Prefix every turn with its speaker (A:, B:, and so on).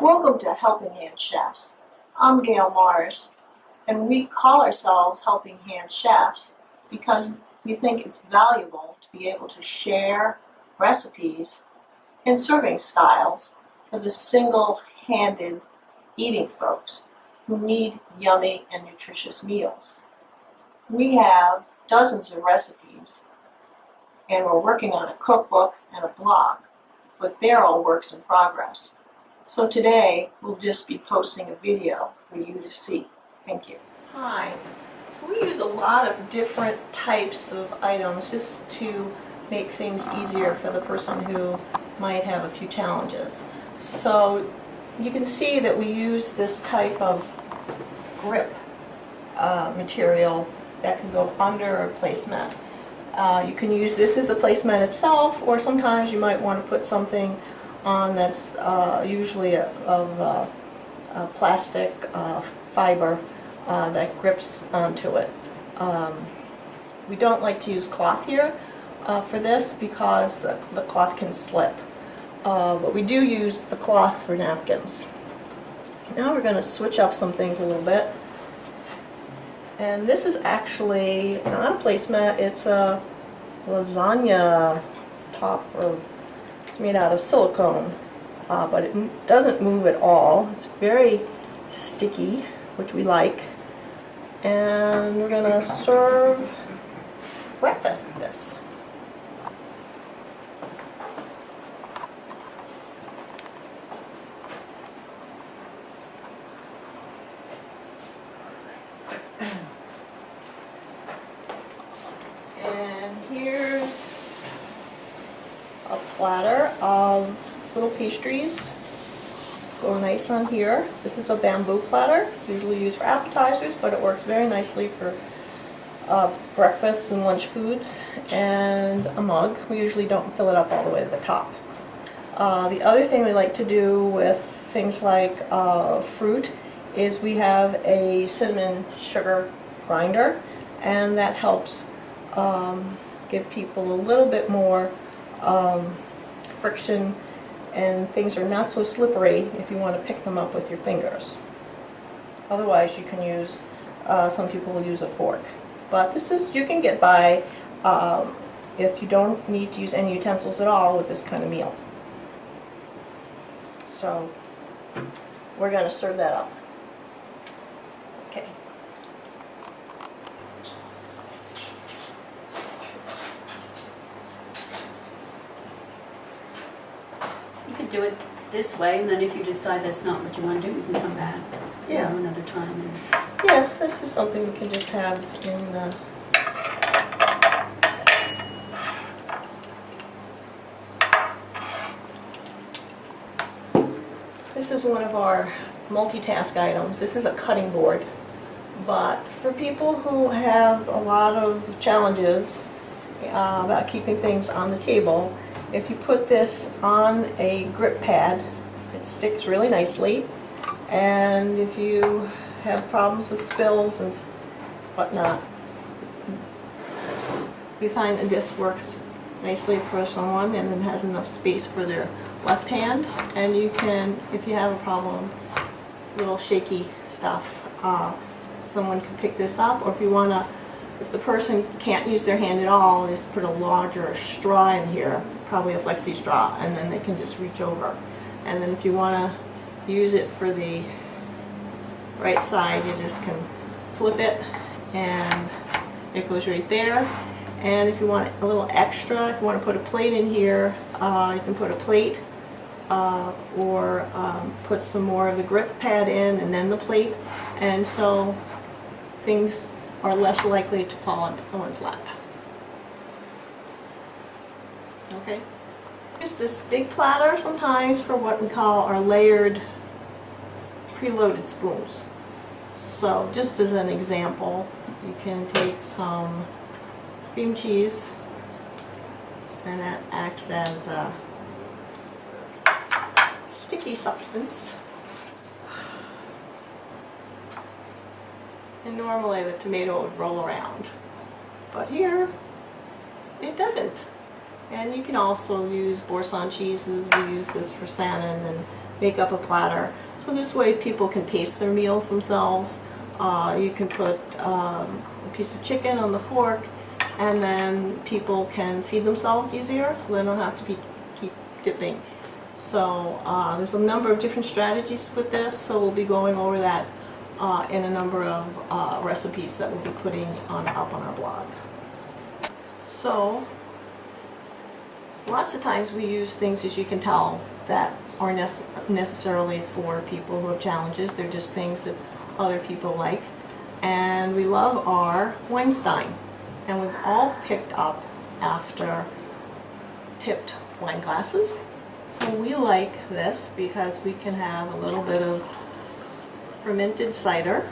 A: Welcome to Helping Hand Chefs. I'm Gail Mars, and we call ourselves Helping Hand Chefs because we think it's valuable to be able to share recipes and serving styles for the single-handed eating folks who need yummy and nutritious meals. We have dozens of recipes, and we're working on a cookbook and a blog, but they're all works in progress. So today, we'll just be posting a video for you to see. Thank you. Hi. So we use a lot of different types of items just to make things easier for the person who might have a few challenges. So you can see that we use this type of grip material that can go under a placemat. You can use this as the placemat itself, or sometimes you might want to put something on that's usually of plastic fiber that grips onto it. We don't like to use cloth here for this because the cloth can slip, but we do use the cloth for napkins. Now we're going to switch up some things a little bit, and this is actually not a placemat, it's a lasagna top, or it's made out of silicone, but it doesn't move at all. It's very sticky, which we like, and we're going to serve breakfast with this. And here's a platter of little pastries. Go nice on here. This is a bamboo platter, usually used for appetizers, but it works very nicely for breakfast and lunch foods. And a mug. We usually don't fill it up all the way to the top. The other thing we like to do with things like fruit is we have a cinnamon sugar grinder, and that helps give people a little bit more friction, and things are not so slippery if you want to pick them up with your fingers. Otherwise you can use, some people will use a fork. But this is, you can get by if you don't need to use any utensils at all with this kind of meal. So we're going to serve that up. Okay.
B: You could do it this way, and then if you decide that's not what you want to do, you can come back another time.
A: Yeah, this is something we can just have in the... This is one of our multitask items. This is a cutting board, but for people who have a lot of challenges about keeping things on the table, if you put this on a grip pad, it sticks really nicely, and if you have problems with spills and whatnot, we find that this works nicely for someone and then has enough space for their left hand. And you can, if you have a problem with little shaky stuff, someone can pick this up, or if you want to, if the person can't use their hand at all, just put a larger straw in here, probably a flexi straw, and then they can just reach over. And then if you want to use it for the right side, you just can flip it and it goes right there. And if you want a little extra, if you want to put a plate in here, you can put a plate or put some more of the grip pad in and then the plate, and so things are less likely to fall into someone's lap. Okay. Use this big platter sometimes for what we call our layered preloaded spoons. So just as an example, you can take some cream cheese, and that acts as a sticky substance. And normally the tomato would roll around, but here it doesn't. And you can also use Boursin cheeses. We use this for salmon and make up a platter. So this way people can pace their meals themselves. You can put a piece of chicken on the fork, and then people can feed themselves easier, so they don't have to keep dipping. So there's a number of different strategies with this, so we'll be going over that in a number of recipes that we'll be putting up on our blog. So lots of times we use things, as you can tell, that aren't necessarily for people who have challenges. They're just things that other people like. And we love our Weinstein. And we've all picked up after tipped wine glasses. So we like this because we can have a little bit of fermented cider